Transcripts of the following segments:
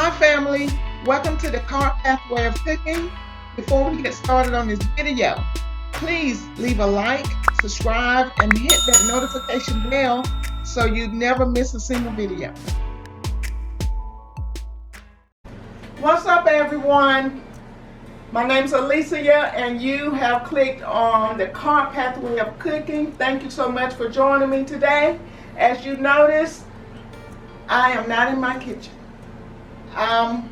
Hi family, welcome to the Car Pathway of Cooking. Before we get started on this video, please leave a like, subscribe, and hit that notification bell so you never miss a single video. What's up everyone? My name's Alicia and you have clicked on the Car Pathway of Cooking. Thank you so much for joining me today. As you notice, I am not in my kitchen. I'm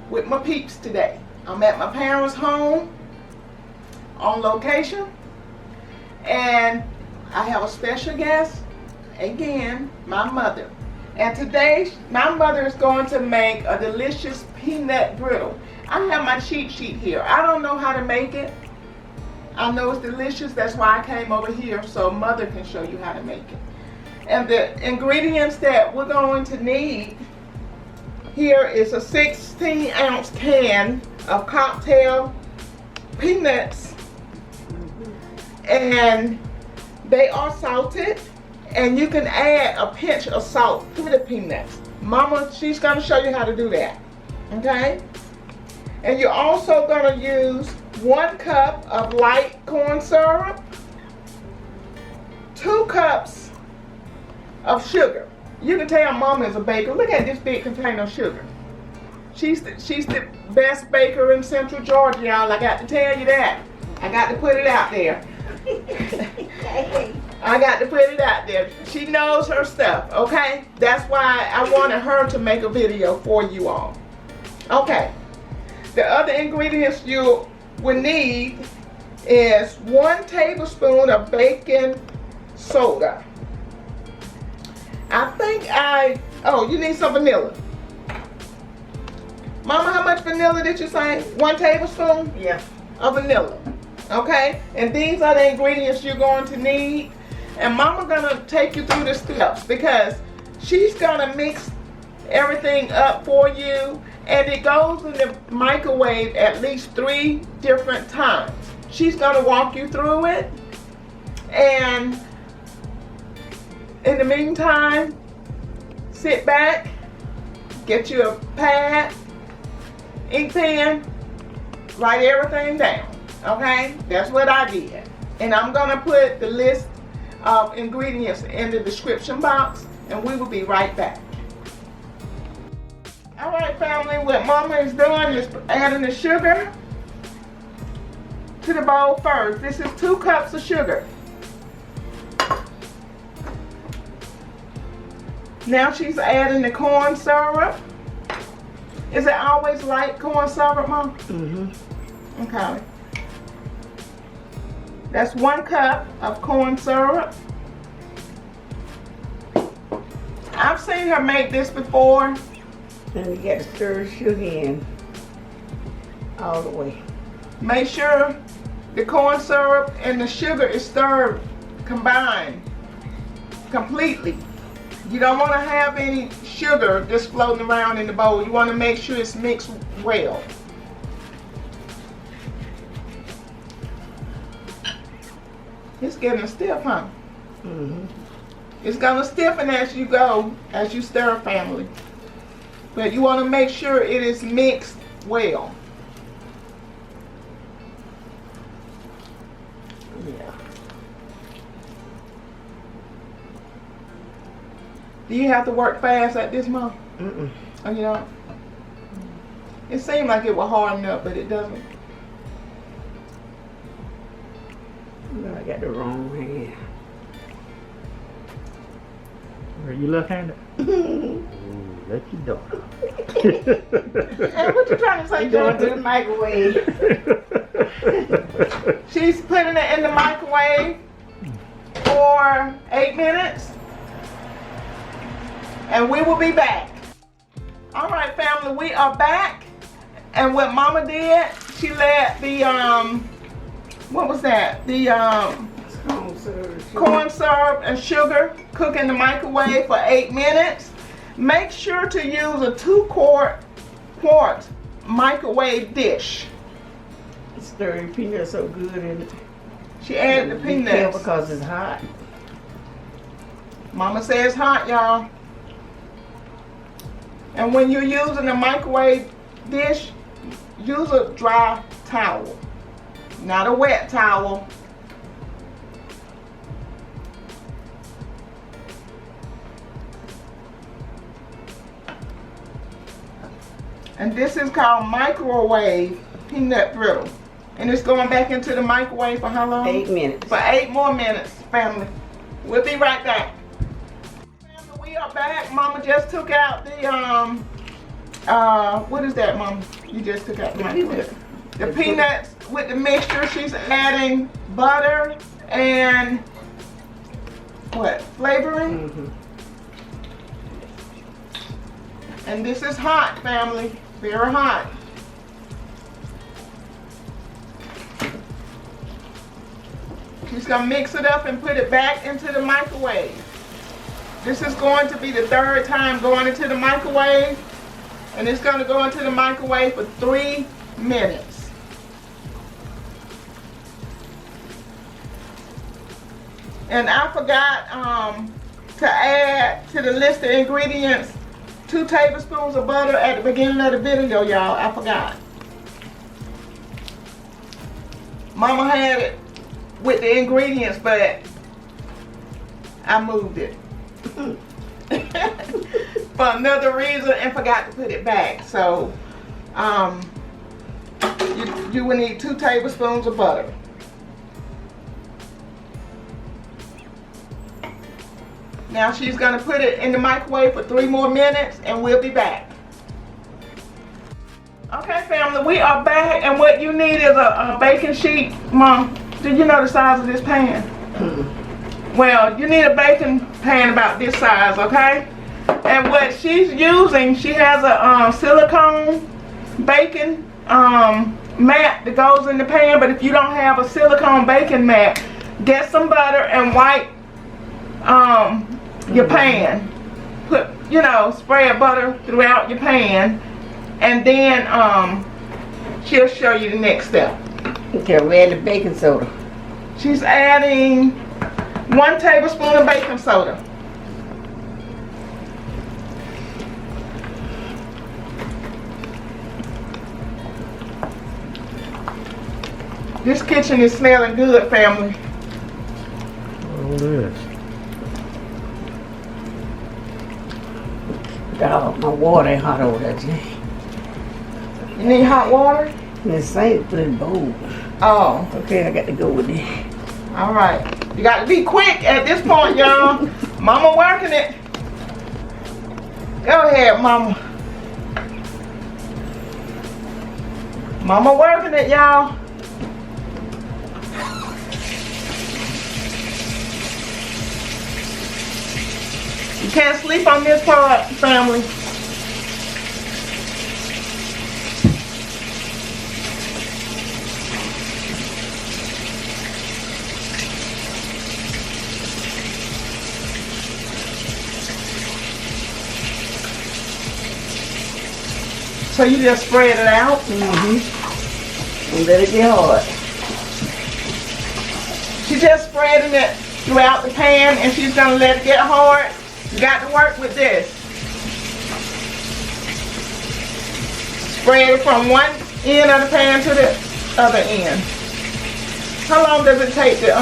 with my peeps today. I'm at my parents' home on location, and I have a special guest, again, my mother. And today, my mother is going to make a delicious peanut brittle. I have my cheat sheet here. I don't know how to make it. I know it's delicious, that's why I came over here so mother can show you how to make it. And the ingredients that we're going to need here is a 16-ounce can of cocktail peanuts, and they are salted, and you can add a pinch of salt to the peanuts. Mama, she's going to show you how to do that, okay? And you're also going to use 1 cup of light corn syrup, 2 cups of sugar. You can tell Mama is a baker. Look at this big container of sugar. She's the best baker in Central Georgia, y'all. I got to tell you that. I got to put it out there. I got to put it out there. She knows her stuff, okay? That's why I wanted her to make a video for you all. Okay. The other ingredients you will need is 1 tablespoon of baking soda. You need some vanilla. Mama, how much vanilla did you say? 1 tablespoon? Yeah. Of vanilla. Okay? And these are the ingredients you're going to need. And Mama gonna take you through the steps because she's gonna mix everything up for you, and it goes in the microwave at least 3 different times. She's gonna walk you through it, and in the meantime, sit back, get you a pad, ink pen, write everything down, okay? That's what I did. And I'm gonna put the list of ingredients in the description box, and we will be right back. All right, family, what Mama is doing is adding the sugar to the bowl first. This is 2 cups of sugar. Now she's adding the corn syrup. Is it always light corn syrup, Mom? Mm-hmm. Okay. That's 1 cup of corn syrup. I've seen her make this before. And you got to stir the sugar in all the way. Make sure the corn syrup and the sugar is stirred, combined completely. You don't want to have any sugar just floating around in the bowl. You want to make sure it's mixed well. It's getting stiff, huh? Mm-hmm. It's going to stiffen as you go, as you stir, family. But you want to make sure it is mixed well. Yeah. Do you have to work fast at this, Mom? Mm-mm. Oh, you don't? It seemed like it was harden up, but it doesn't. No, I got the wrong hand. Are you left-handed? That's your daughter. Hey, what you trying to say, Going to Jordan? the microwave. She's putting it in the microwave for 8 minutes. And we will be back. All right, family, we are back. And what Mama did, she let the, what was that? The corn syrup and sugar cook in the microwave for 8 minutes. Make sure to use a 2-quart microwave dish. Stirring peanuts so good in it. She added the Be careful peanuts. because it's hot. Mama says hot, y'all. And when you're using a microwave dish, use a dry towel, not a wet towel. And this is called microwave peanut brittle. And it's going back into the microwave for how long? 8 minutes. For 8 more minutes, family. We'll be right back. Family, we are back. Mama just took out the, what is that, Mama? You just took out the microwave. The peanuts with the mixture. She's adding butter and what? Flavoring? Mm-hmm. And this is hot, family. Very hot. She's gonna mix it up and put it back into the microwave. This is going to be the 3rd time going into the microwave. And it's gonna go into the microwave for 3 minutes. And I forgot to add to the list of ingredients 2 tablespoons of butter at the beginning of the video, y'all. I forgot. Mama had it with the ingredients, but I moved it for another reason and forgot to put it back. So you will need 2 tablespoons of butter. Now she's gonna put it in the microwave for 3 more minutes and we'll be back. Okay, family, we are back, and what you need is a baking sheet. Mom, do you know the size of this pan? Well, you need a baking pan about this size, okay? And what she's using, she has a silicone baking mat that goes in the pan, but if you don't have a silicone baking mat, get some butter and wipe your pan. Put, spread butter throughout your pan, and then she'll show you the next step. Okay, we add the baking soda. She's adding 1 tablespoon of baking soda. This kitchen is smelling good, family. All this. Oh, my water ain't hot over there, Jay. You need hot water? In the sink, put it in the bowl. Oh, Okay, I got to go with it. all right. You got to be quick at this point, y'all. Mama working it. Go ahead, Mama. Mama working it, y'all. You can't sleep on this part, family. So you just spread it out? Mm-hmm. And let it get hard. She's just spreading it throughout the pan, and she's gonna let it get hard. You got to work with this. Spread it from one end of the pan to the other end. How long does it take to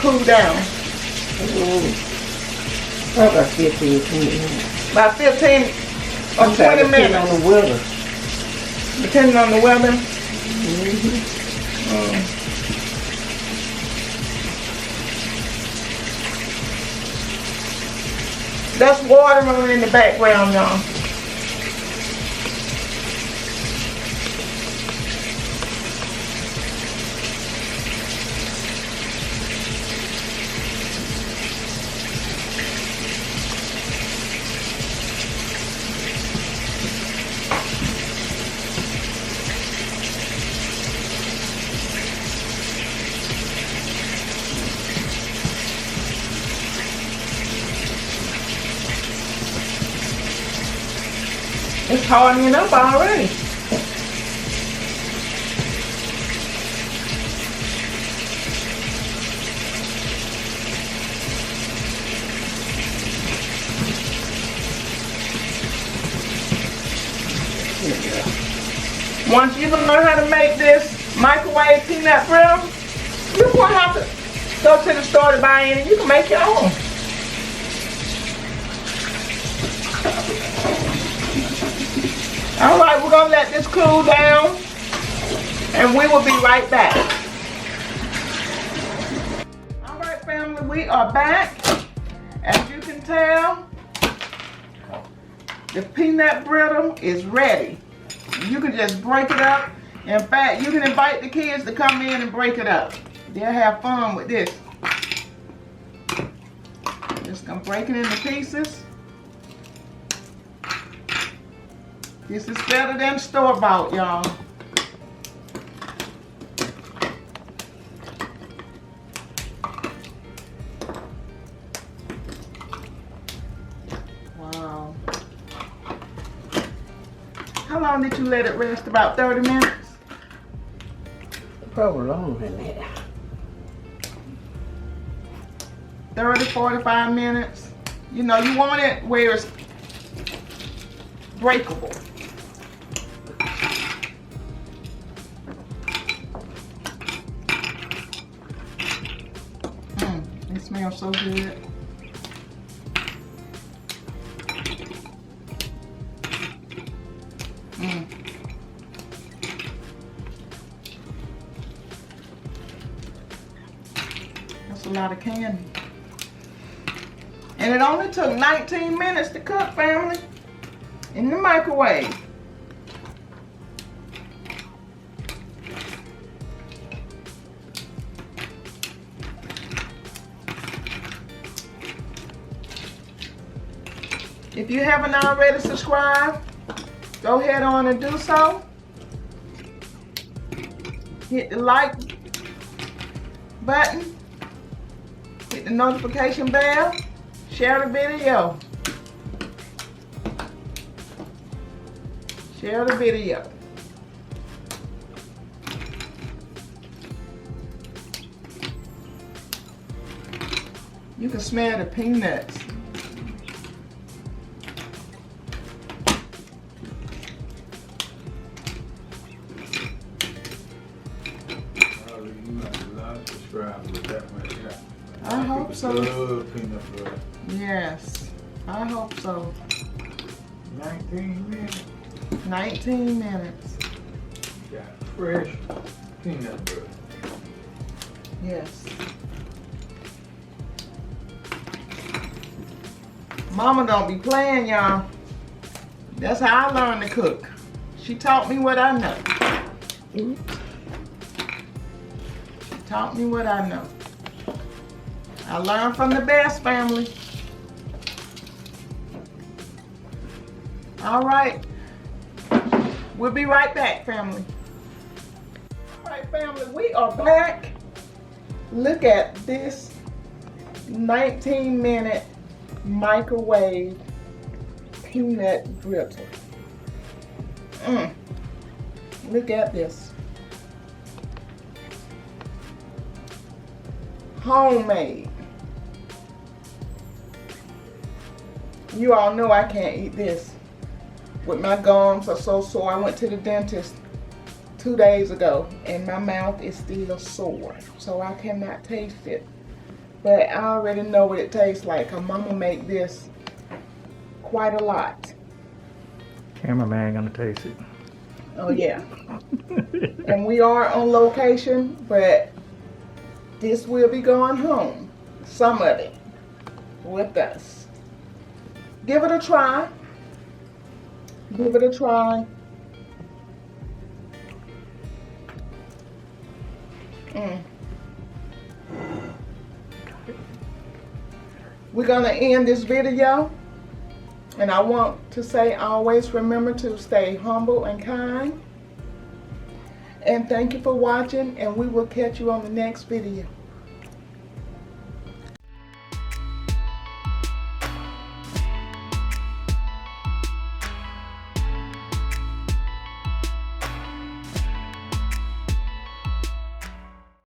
cool down? Probably about 15, 20 minutes. About 15 or 20 Depending minutes. on the weather. Depending on the weather. Mm-hmm. That's water running in the background, y'all. It's hardening up already. Once you learn how to make this microwave peanut brittle, you won't have to go to the store to buy any. You can make your own. All right, we're gonna let this cool down, and we will be right back. All right, family, we are back. As you can tell, the peanut brittle is ready. You can just break it up. In fact, you can invite the kids to come in and break it up. They'll have fun with this. Just gonna break it into pieces. This is better than store-bought, y'all. Wow. How long did you let it rest? About 30 minutes? Probably longer than that. 30, 45 minutes. You know, you want it where it's breakable. It smells so good. That's a lot of candy. And it only took 19 minutes to cook, family, in the microwave. If you haven't already subscribed, go ahead on and do so. Hit the like button, hit the notification bell, share the video. Share the video. You can smell the peanuts. I hope so. Yes, I hope so. 19 minutes. 19 minutes. Got fresh peanut butter. Yes. Mama don't be playing, y'all. That's how I learned to cook. She taught me what I know. She taught me what I know. I learned from the best, family. All right. We'll be right back, family. All right, family, we are back. Look at this 19-minute microwave peanut brittle. Look at this. Homemade. You all know I can't eat this. With my gums are so sore. I went to the dentist 2 days ago and my mouth is still sore. So I cannot taste it. But I already know what it tastes like. Her mama make this quite a lot. Cameraman gonna taste it. Oh yeah. And we are on location, but this will be going home. Some of it with us. Give it a try. Give it a try. We're gonna end this video, and I want to say always remember to stay humble and kind. And thank you for watching, and we will catch you on the next video.